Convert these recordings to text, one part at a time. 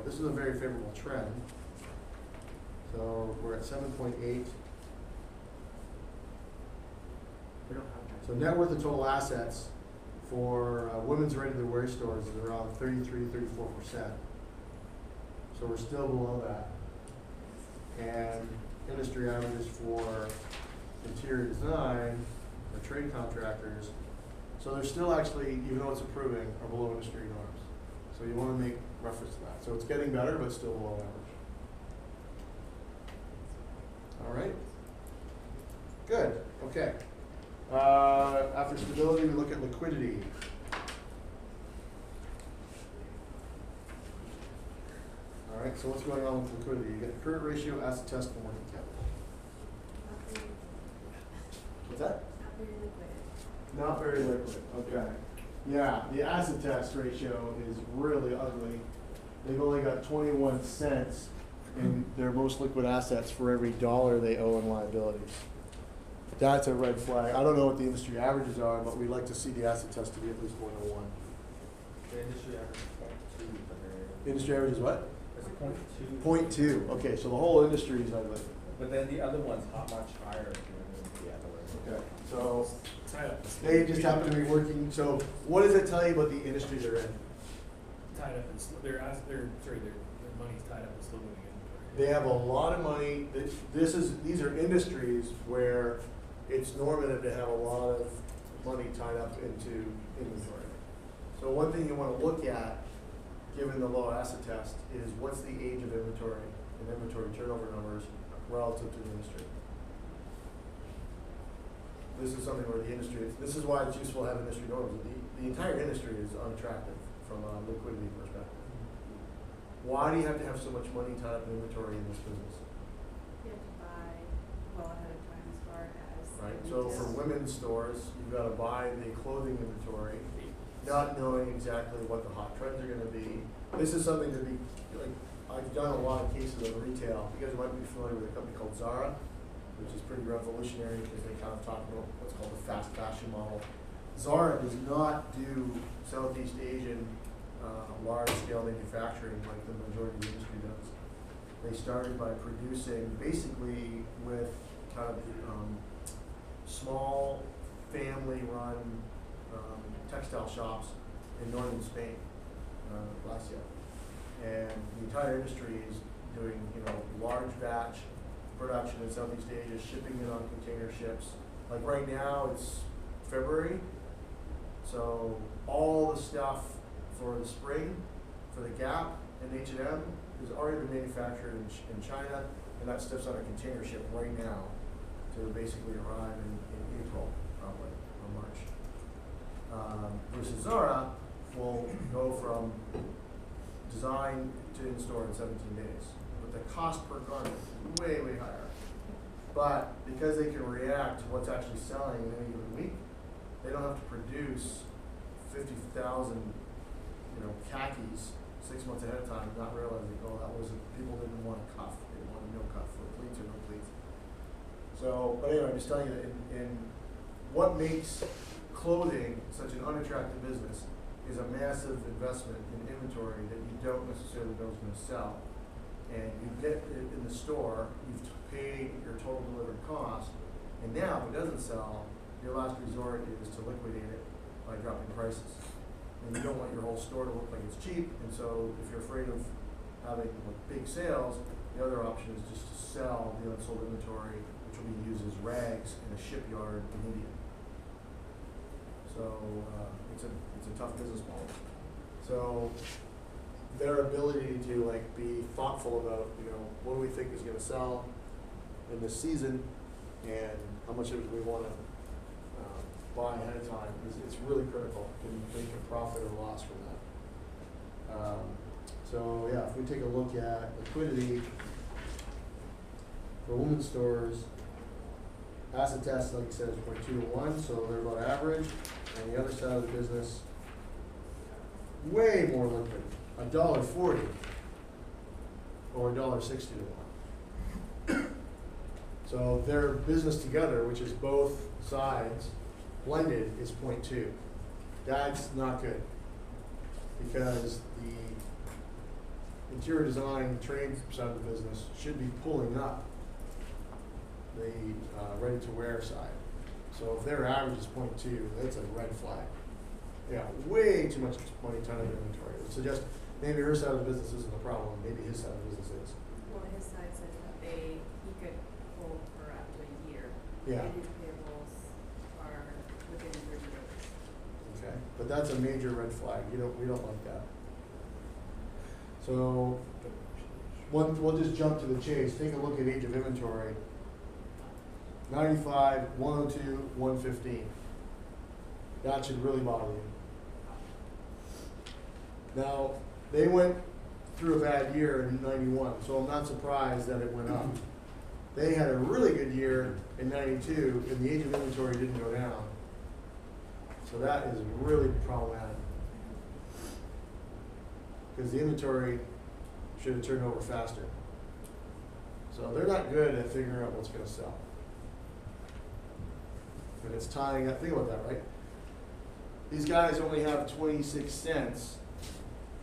this is a very favorable trend. So we're at 7.8. So net worth of total assets for women's ready-to-wear stores is around 33–34%. So we're still below that. And industry averages for interior design or trade contractors, so they're still actually, even though it's improving, are below industry norms. So you want to make reference to that. So it's getting better, but still below average. All right. Good. Okay. After stability, we look at liquidity. All right. So what's going on with liquidity? You get the current ratio, asset test, and working capital. What's that? Not very liquid. Okay. Yeah, the asset test ratio is really ugly. They've only got 21 cents in their most liquid assets for every dollar they owe in liabilities. That's a red flag. I don't know what the industry averages are, but we'd like to see the asset test to be at least 1 to 1. The industry average is 0.2. But Industry average is what? it's 0.2. 0.2. Okay, so the whole industry is ugly. But then the other one's much higher than the other one. Okay, so they just happen to be working. So what does it tell you about the industry they're in? Tied up in their money's tied up in slow moving inventory. They have a lot of money. These are industries where it's normative to have a lot of money tied up into inventory. So one thing you want to look at, given the low asset test, is what's the age of inventory and inventory turnover numbers relative to the industry. This is something where the industry, this is why it's useful to have industry norms. The entire industry is unattractive from a liquidity perspective. Why do you have to have so much money tied up in inventory in this business? You have to buy well ahead of time as far as Right. So for women's stores, you've got to buy the clothing inventory, not knowing exactly what the hot trends are going to be. This is something to be like. I've done a lot of cases of retail. You guys might be familiar with a company called Zara, which is pretty revolutionary because they kind of talk about what's called the fast fashion model. Zara does not do Southeast Asian large-scale manufacturing like the majority of the industry does. They started by producing basically with kind of small family-run textile shops in northern Spain, Galicia. And the entire industry is doing, large batch production in Southeast Asia, shipping it on container ships. Like right now, it's February, so all the stuff for the spring, for the Gap and H&M, has already been manufactured in China, and that stuff's on a container ship right now to basically arrive in April, probably, or March. Versus Zara will go from design to in-store in 17 days. But the cost per garment is way, way higher. But because they can react to what's actually selling in any given week, they don't have to produce 50,000, khakis 6 months ahead of time, not realizing, people didn't want a cuff. They wanted no cuff for pleats or no pleats. So, but anyway, I'm just telling you that in what makes clothing such an unattractive business is a massive investment in inventory that you don't necessarily know is going to sell. And you get it in the store, you've paid your total delivered cost, and now if it doesn't sell, your last resort is to liquidate it by dropping prices. And you don't want your whole store to look like it's cheap, and so if you're afraid of having big sales, the other option is just to sell the unsold inventory, which will be used as rags in a shipyard in India. So it's a tough business model. So their ability to be thoughtful about what do we think is going to sell in this season and how much of it we want to buy ahead of time it's really critical. Can make a profit or loss from that. So yeah, if we take a look at liquidity for women's stores, asset test, like I said, is 0.2 to 1, so they're about average. And the other side of the business, way more liquid, $1.40 or $1.60 to 1. So their business together, which is both sides, blended is 0.2. That's not good because interior design, trade side of the business should be pulling up the ready-to-wear side. So if their average is 0.2, that's a red flag. Yeah, way too much money ton of inventory. It suggests maybe her side of the business isn't the problem, maybe his side of the business is. Well, his side said that he could hold for up to a year. Yeah. And his payables are within 30 days. Okay, but that's a major red flag. We don't like that. So we'll just jump to the chase. Take a look at age of inventory. 95, 102, 115. That should really bother you. Now, they went through a bad year in 91, so I'm not surprised that it went up. They had a really good year in 92, and the age of inventory didn't go down. So that is really problematic. Because the inventory should have turned over faster. So they're not good at figuring out what's going to sell. And it's tying up, think about that, right? These guys only have 26 cents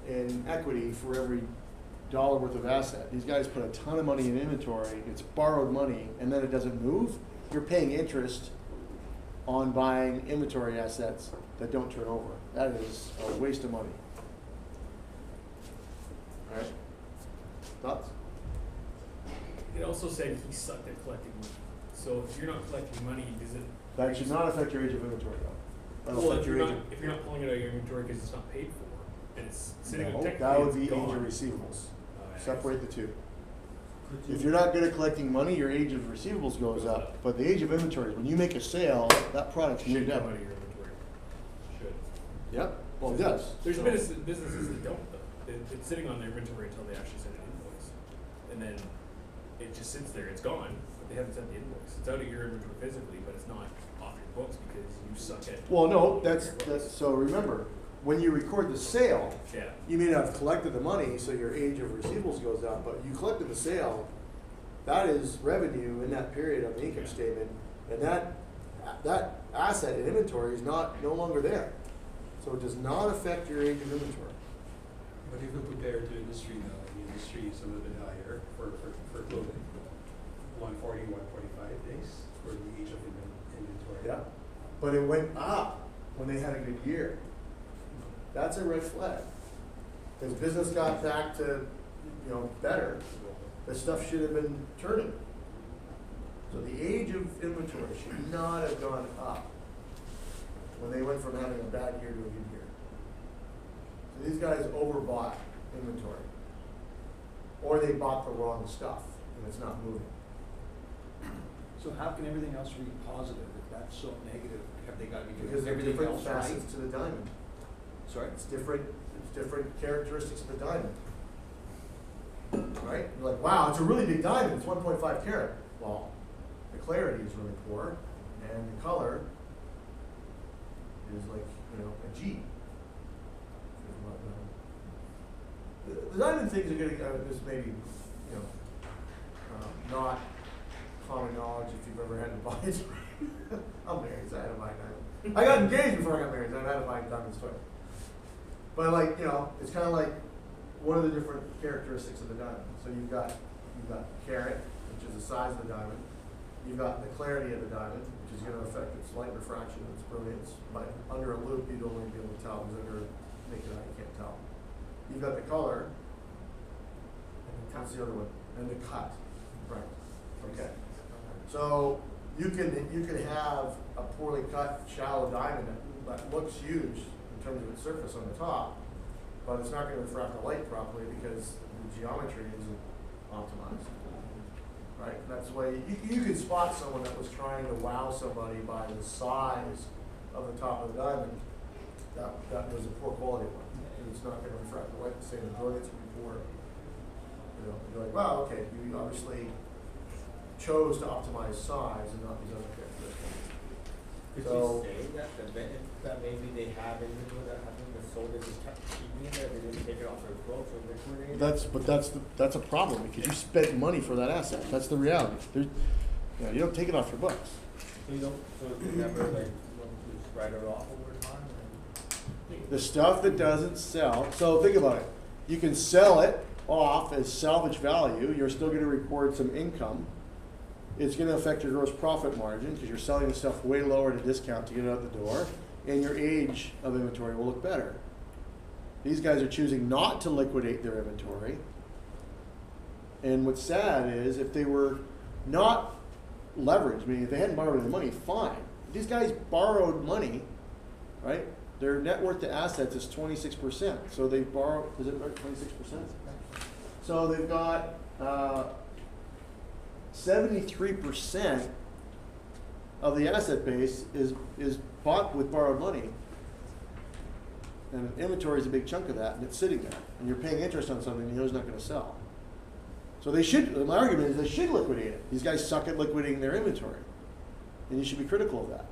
in equity for every dollar worth of asset. These guys put a ton of money in inventory, it's borrowed money, and then it doesn't move. You're paying interest on buying inventory assets that don't turn over. That is a waste of money. All right? Thoughts? It also said he sucked at collecting money. So if you're not collecting money, does it? That should not affect your age of inventory, though. That'll Well, affect if your you're age not, if you're not pulling it out of your inventory because it's not paid for, and it's sitting No, on technically, that would be it's age gone. of receivables. Oh, yeah. Separate the two. If you're not good at collecting money, your age of receivables goes up. But the age of inventory, when you make a sale, that product's Should moved come out. out of your inventory. Should. Yep, well, it does. There's So- businesses that don't though. It's sitting on their inventory until they actually send an invoice. And then it just sits there, it's gone, but they haven't sent the invoice. It's out of your inventory physically, but it's not off your books because you suck at. Well, no, that's, your books. so remember, when you record the sale, Yeah. you may not have collected the money, so your age of receivables goes up, but you collected the sale, that is revenue in that period of the income Yeah. statement, and that asset in inventory is no longer there. So it does not affect your age of inventory. But if you compare to industry now, the industry is a little bit higher for clothing. 140, 145 days for the age of inventory. Yeah, but it went up when they had a good year. That's a red flag. Because business got back to, better, the stuff should have been turning. So the age of inventory should not have gone up when they went from having a bad year to a good year. So these guys overbought inventory. Or they bought the wrong stuff and it's not moving. So how can everything else read positive if that's so negative? Have they got to be Because doing they're everything different else right? facets to the diamond. Sorry? It's different characteristics of the diamond. Right? You're like, wow, it's a really big diamond, it's 1.5 carat. Well, the clarity is really poor, and the color is like, a G. The diamond things are gonna, this maybe, not common knowledge if you've ever had to buy it. I'm married, so I had to buy a diamond. I got engaged before I got married, so I had to buy diamonds twice. But it's kind of like, what are the different characteristics of the diamond? So you've got carat, which is the size of the diamond. You've got the clarity of the diamond, which is going to affect its light refraction, its brilliance. But under a loupe, you'd only be able to tell, because under naked eye, you can't tell. You've got the color, and that's the other one, and the cut. Right. Okay. So you can have a poorly cut, shallow diamond that looks huge in terms of its surface on the top, but it's not going to refract the light properly because the geometry isn't optimized. Right? That's why you could spot someone that was trying to wow somebody by the size of the top of the diamond. That was a poor quality one. And it's not going to refract the light the same. The brilliance would be poor. You're like, wow, okay, you obviously chose to optimize size and not these other characteristics. Could So- you say that maybe they have inventory that hasn't been sold, they just kept keeping it there, they didn't take it off their books or liquidate? That's a problem because you spent money for that asset. That's the reality. You don't take it off your books. So you don't, so it's never like, you just write it off over time and? The stuff that doesn't sell. So think about it. You can sell it off as salvage value. You're still gonna record some income. It's gonna affect your gross profit margin because you're selling the stuff way lower at a discount to get it out the door, and your age of inventory will look better. These guys are choosing not to liquidate their inventory. And what's sad is if they were not leveraged, meaning if they hadn't borrowed any money, fine. These guys borrowed money, right? Their net worth to assets is 26%. So they borrow, is it right, 26%? So they've got 73% of the asset base is bought with borrowed money. And inventory is a big chunk of that, and it's sitting there. And you're paying interest on something you know is not going to sell. So they should, my argument is they should liquidate it. These guys suck at liquidating their inventory. And you should be critical of that.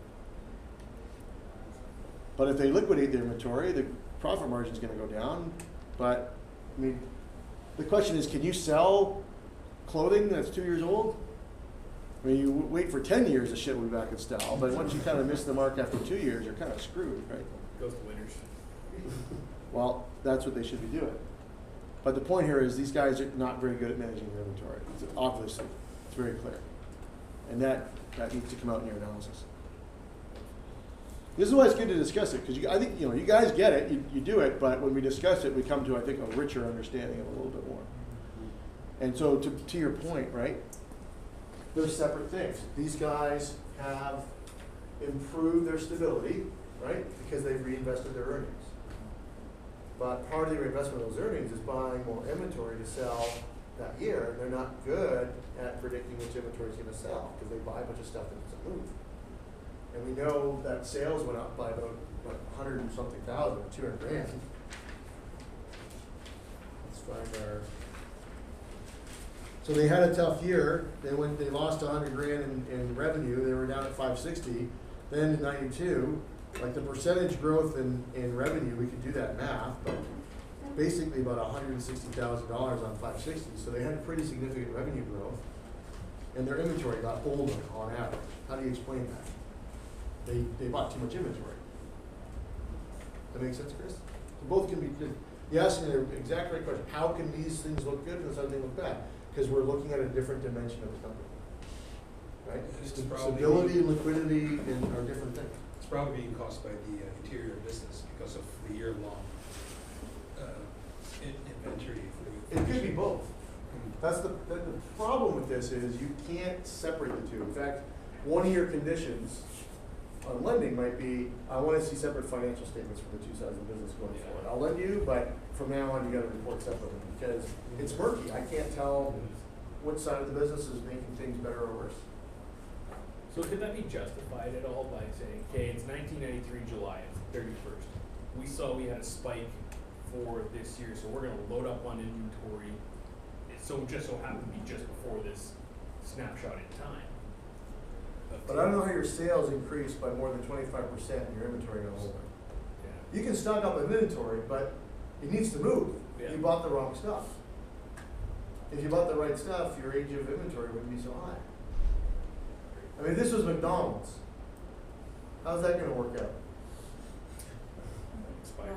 But if they liquidate their inventory, the profit margin is going to go down. But, I mean, the question is, can you sell clothing that's 2 years old? I mean, you wait for 10 years, the shit will be back in style. But once you kind of miss the mark after 2 years, you're kind of screwed, right? Goes to winners. Well, that's what they should be doing. But the point here is these guys are not very good at managing their inventory. It's obviously, it's very clear. And that needs to come out in your analysis. This is why it's good to discuss it, because I think you guys get it, you do it, but when we discuss it, we come to, I think, a richer understanding of it a little bit more. And so to your point, right, they're separate things. These guys have improved their stability, right, because they've reinvested their earnings. But part of the reinvestment of those earnings is buying more inventory to sell that year. They're not good at predicting which inventory is going to sell because they buy a bunch of stuff that doesn't move. And we know that sales went up by about 100 and something thousand, 200 grand. Let's find our. So they had a tough year. They lost 100 grand in revenue. They were down at 560. Then in 92. Like the percentage growth in revenue, we could do that math, but basically about $160,000 on 560. So they had pretty significant revenue growth, and their inventory got older on average. How do you explain that? They bought too much inventory. That make sense, Chris? So both can be good. You asked me the exact right question. How can these things look good and this other thing look bad? Because we're looking at a different dimension of the company. Right? Stability, liquidity, are different things. Probably being caused by the interior business because of the year-long inventory. It could be both. That's the problem with this is you can't separate the two. In fact, one of your conditions on lending might be, I want to see separate financial statements for the two sides of the business going forward. I'll lend you, but from now on you got to report separately because it's murky. I can't tell which side of the business is making things better or worse. So could that be justified at all by saying, okay, it's 1993 July, it's 31st. We saw we had a spike for this year, so we're going to load up on inventory. So just so happened to be just before this snapshot in time. But I don't know how your sales increased by more than 25% and your inventory got older. Yeah. You can stock up inventory, but it needs to move. Yeah. You bought the wrong stuff. If you bought the right stuff, your age of inventory wouldn't be so high. I mean, this was McDonald's. How's that going to work out? Expired.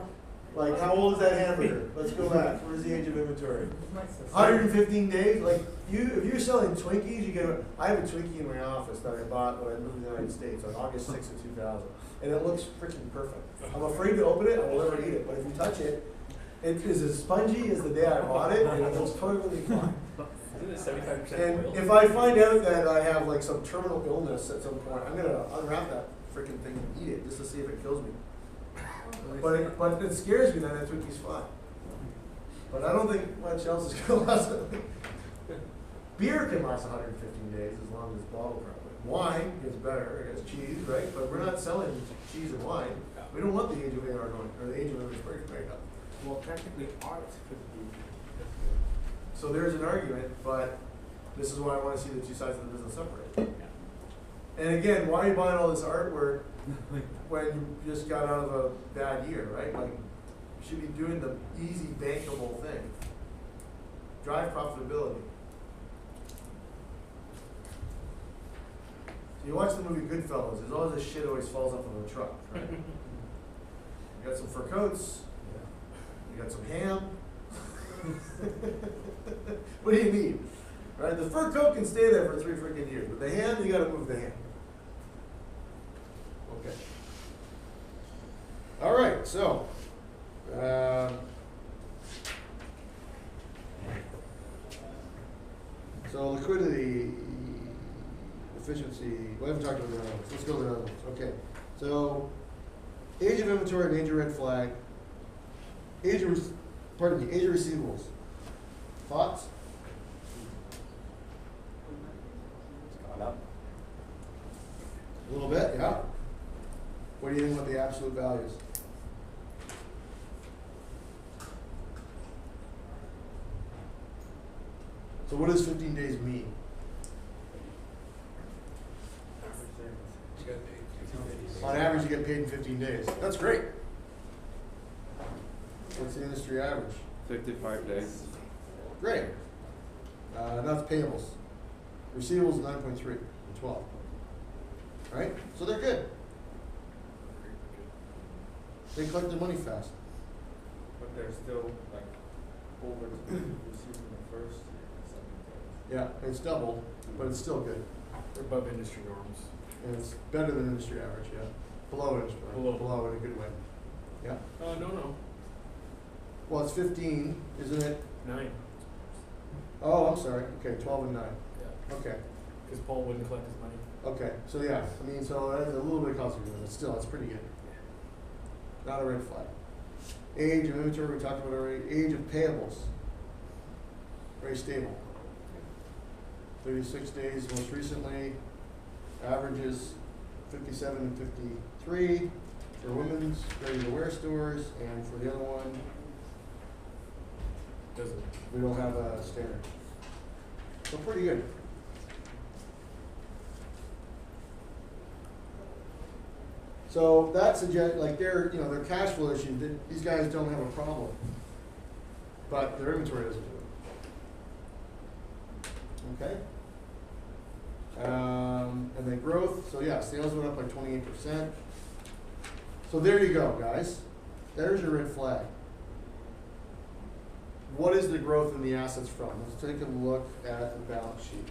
Like, how old is that hamburger? Let's go back. Where's the age of inventory? 115 days? Like, if you're selling Twinkies, you get I have a Twinkie in my office that I bought when I moved to the United States on August 6th of 2000. And it looks freaking perfect. I'm afraid to open it. I will never eat it. But if you touch it, it is as spongy as the day I bought it, and it looks totally fine. Isn't it 75% And oil? if I find out that I have like some terminal illness at some point, I'm gonna unwrap that freaking thing and eat it just to see if it kills me. But it scares me that that Twinkie's fine. But I don't think much else is gonna last. Beer can last 115 days as long as it's bottled properly. Wine gets better, it gets cheese, right? But we're not selling cheese and wine. We don't want the age of AR going, or the age of inventory going up. Well, technically, art could be. So there's an argument, but this is why I want to see the two sides of the business separate. Yeah. And again, why are you buying all this artwork when you just got out of a bad year, right? Like, you should be doing the easy, bankable thing. Drive profitability. So you watch the movie Goodfellas, there's all this shit always falls off of the truck, right? You got some fur coats, you got some ham, What do you need? Right? The fur coat can stay there for 3 freaking years, but the hand, you gotta move the hand. Okay. All right, so, so liquidity, efficiency, we haven't talked about the other ones. Let's go to the other ones. Okay. So, age of inventory and age of red flag. Age of receivables. Thoughts? It's gone up. A little bit, yeah. What do you think about the absolute values? So what does 15 days mean? You got paid 15 days. On average, you get paid in 15 days. That's great. What's the industry average? 55 days. Great. That's payables. Receivables 9.3 and 12. Right? So they're good. They collect their money fast. But they're still like over to receiving the first year. Yeah, it's doubled, but it's still good. They're above industry norms. And it's better than industry average, yeah. Below industry, below in a good way. Yeah. No. Well, it's 15, isn't it? 9. Oh, I'm sorry. Okay, 12 and 9. Yeah. Okay. Because Paul wouldn't collect his money. Okay. So yeah, I mean, so that's a little bit of cost of but still, that's pretty good. Not a red flag. Age of inventory, we talked about already. Age of payables. Very stable. 36 days most recently. Averages 57 and 53 for women's ready-to-wear stores, and for the other one, Doesn't. we don't have a standard. So pretty good. So that suggests, like their cash flow issue, these guys don't have a problem, but their inventory doesn't do it. Okay. And then growth. So yeah, sales went up by 28%. So there you go, guys. There's your red flag. What is the growth in the assets from? Let's take a look at the balance sheet.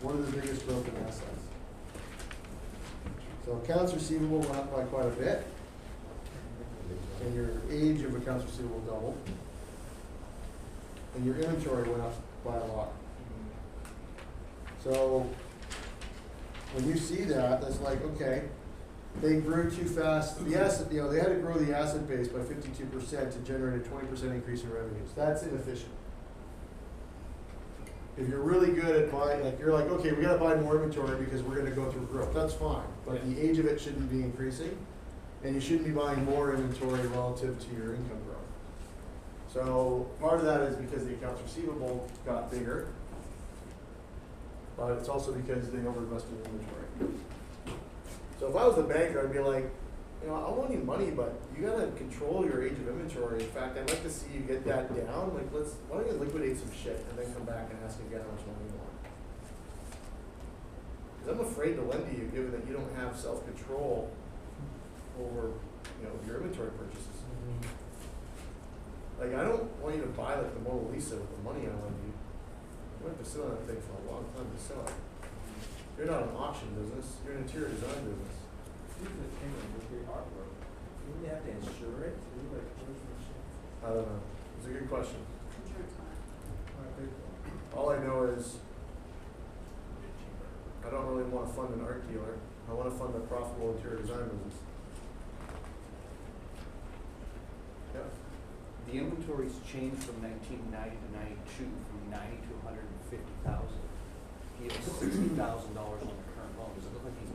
What are the biggest growth in assets? So accounts receivable went up by quite a bit, and your age of accounts receivable doubled, and your inventory went up by a lot. So when you see that, that's like, okay, they grew too fast. The asset, they had to grow the asset base by 52% to generate a 20% increase in revenues. That's inefficient. If you're really good at buying, like you're like, okay, we gotta buy more inventory because we're gonna go through growth. That's fine, but the age of it shouldn't be increasing, and you shouldn't be buying more inventory relative to your income growth. So part of that is because the accounts receivable got bigger, but it's also because they overinvested in inventory. So if I was the banker, I'd be like, I want you money, but you gotta control your age of inventory. In fact, I'd like to see you get that down. Like, why don't you liquidate some shit and then come back and ask again how much money you want? Because I'm afraid to lend to you, given that you don't have self-control over, your inventory purchases. Like, I don't want you to buy like the Mona Lisa with the money I lend you. You have to sit on that thing for a long time to sell it. You're not an auction business. You're an interior design business. Here's the thing with the artwork. Do they have to insure it? Do they like insurance? I don't know. It's a good question. Insurance on it. All I know is I don't really want to fund an art dealer. I want to fund a profitable interior design business. Yeah. The inventories changed from 1990 to 92, from 90 to 150,000. He has $60,000 on the current loan. Does it look like he's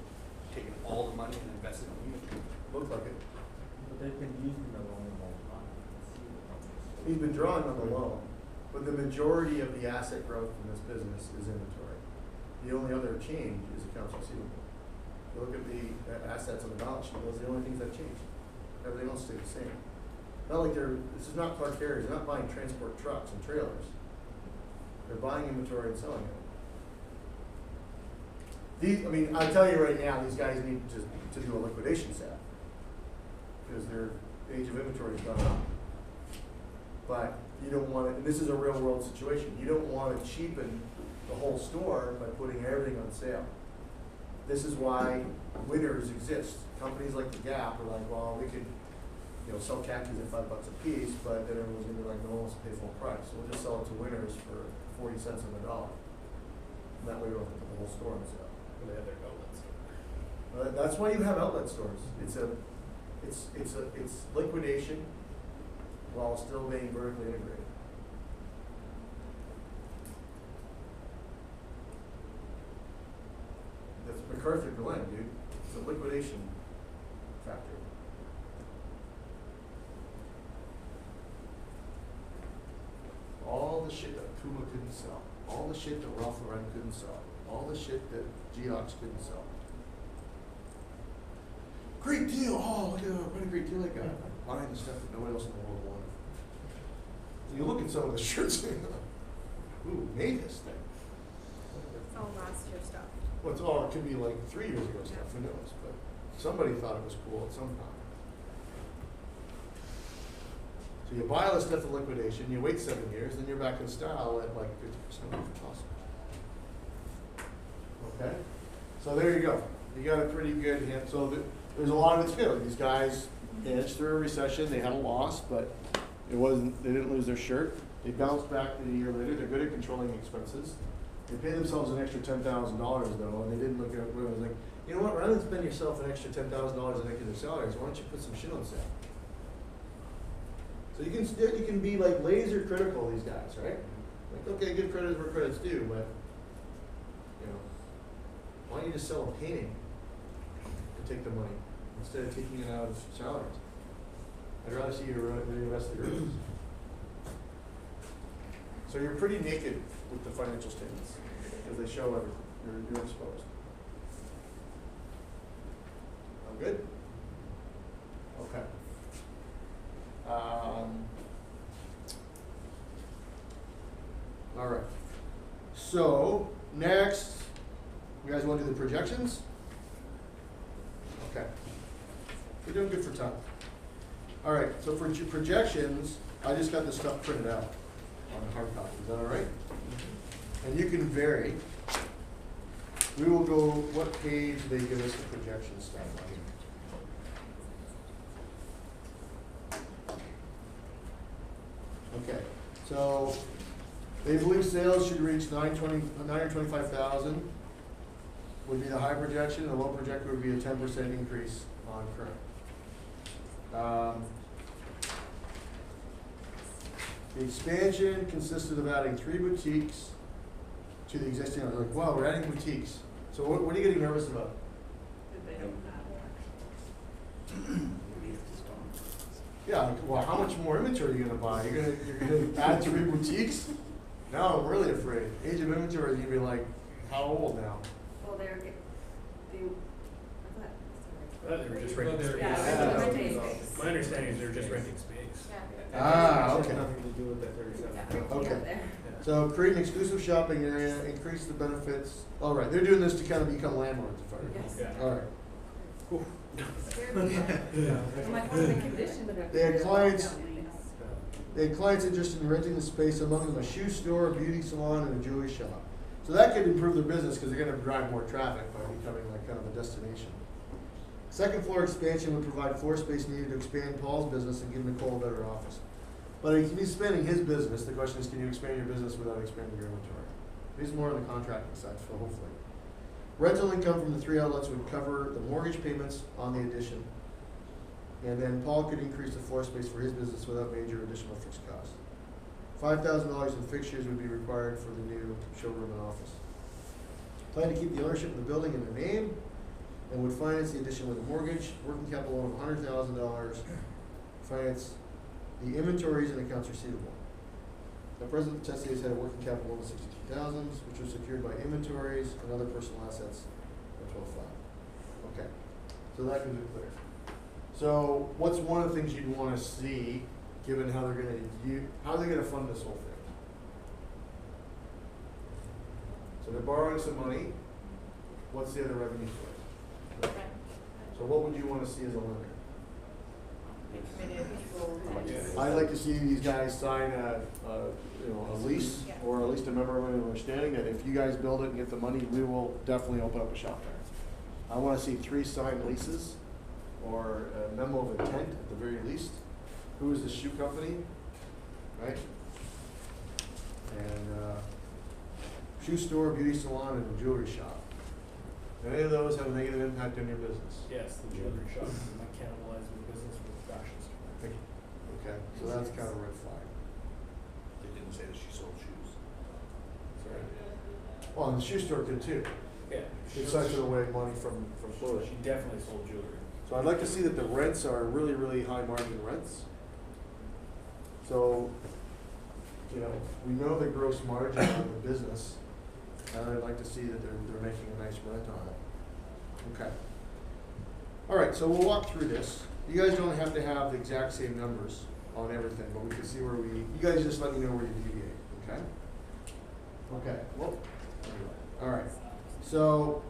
taken all the money and invested in inventory? Looks like it. But they've been using the loan all the time. He's been drawing on the loan, but the majority of the asset growth in this business is inventory. The only other change is accounts receivable. You look at the assets on the balance sheet, those are the only things that change. Everything else stays the same. Not like this is not car carriers, they're not buying transport trucks and trailers. They're buying inventory and selling it. I tell you right now, these guys need to do a liquidation sale because their age of inventory has gone up. But You don't want to, and this is a real world situation, you don't want to cheapen the whole store by putting everything on sale. This is why winners exist. Companies like The Gap are like, well, we could, sell khakis at $5 a piece, but then everyone's gonna be like, no one wants to pay full price. So we'll just sell it to winners for 40 cents on the dollar. And that way we don't have to put the whole store on sale. When they have their outlets. That's why you have outlet stores. It's liquidation while still being vertically integrated. That's MacArthur Glen, dude. It's a liquidation factory. All the shit that Puma couldn't sell, all the shit that Ralph Lauren couldn't sell, all the shit that Geox couldn't sell. Great deal! Oh, look at what a great deal I got. Buying the stuff that nobody else in the world wanted. So you look at some of the shirts and ooh, made this thing. It's all last year stuff. Well, it could be like 3 years ago stuff, who knows? But somebody thought it was cool at some time. So you buy all this stuff at liquidation, you wait 7 years, then you're back in style at like 50% off. Awesome. Okay? So there you go. You got a pretty good hint. So there's a lot of it's good. These guys edged through a recession, they had a loss, but they didn't lose their shirt. They bounced back a year later. They're good at controlling expenses. They paid themselves an extra $10,000 though, and they didn't look at it. It was like, you know what? Rather than spend yourself an extra $10,000 in negative salaries, why don't you put some shit on sale? So you can be like laser critical of these guys, right? Like, okay, give credit where credit's due, but why don't you just sell a painting and take the money instead of taking it out of salaries? I'd rather see you reinvest the earnings. So you're pretty naked with the financial statements because they show everything. You're exposed. I'm good? Okay. All right. So next, you guys want to do the projections? Okay. We're doing good for time. All right. So for projections, I just got this stuff printed out on a hard copy. Is that all right? And you can vary. We will go, what page they give us the projection stuff on? Okay, so they believe sales should reach 925,000 would be the high projection. The low projection would be a 10% increase on current. The expansion consisted of adding 3 boutiques to the existing. Like, wow, we're adding boutiques. So what are you getting nervous about? That they don't have. Yeah, like, well, how much more inventory are you gonna buy? You're gonna add 3 boutiques? Now I'm really afraid. Age of inventory is gonna be like, how old now? Well, I thought, I thought they were just renting space. Yeah, they're renting space. My understanding is they're just renting space. Yeah. Ah, It has okay. nothing to do with that 37. Yeah. Okay. Yeah, there. So create an exclusive shopping area, increase the benefits. All right, they're doing this to kind of become landlords, if I recall. Yes. Yeah. All right. Scared me. I'm like, what's the condition of it? They had clients interested in renting the space, among them a shoe store, a beauty salon, and a jewelry shop. So that could improve their business because they're going to drive more traffic by becoming like kind of a destination. Second floor expansion would provide floor space needed to expand Paul's business and give Nicole a better office. But if he's expanding his business, the question is, can you expand your business without expanding your inventory? He's more on the contracting side, so hopefully. Rental income from the 3 outlets would cover the mortgage payments on the addition. And then Paul could increase the floor space for his business without major additional fixed costs. $5,000 in fixtures would be required for the new showroom and office. Plan to keep the ownership of the building in their name and would finance the addition with a mortgage, working capital loan of $100,000, finance the inventories and accounts receivable. The president of Tennessee has had a working capital loan of $62,000, which was secured by inventories and other personal assets of $12,500. Okay, so that could be clear. So what's one of the things you'd want to see, given how they're going to how are they going to fund this whole thing? So they're borrowing some money. What's the other revenue source? So what would you want to see as a lender? Committed people. How much it is. I'd like to see these guys sign a lease, Yeah. or at least a memorandum of understanding that if you guys build it and get the money, we will definitely open up a shop there. I wanna see 3 signed leases, or a memo of intent at the very least. Who is the shoe company, right? And, shoe store, beauty salon, and jewelry shop. Do any of those have a negative impact on your business? Yes, the jewelry shop is not cannibalizing the business with the fashion store. Okay, so that's kind of a red flag. They didn't say that she sold shoes. Sorry. Well, and the shoe store did too. Yeah. It sucked away money from Florida. She definitely sold jewelry. So I'd like to see that the rents are really, really high margin rents. So, you know, we know the gross margin on the business, and I'd like to see that they're making a nice rent on it. Okay. All right, so we'll walk through this. You guys don't have to have the exact same numbers on everything, but we can see where you guys just let me know where you deviate, okay? Okay, well, all right. So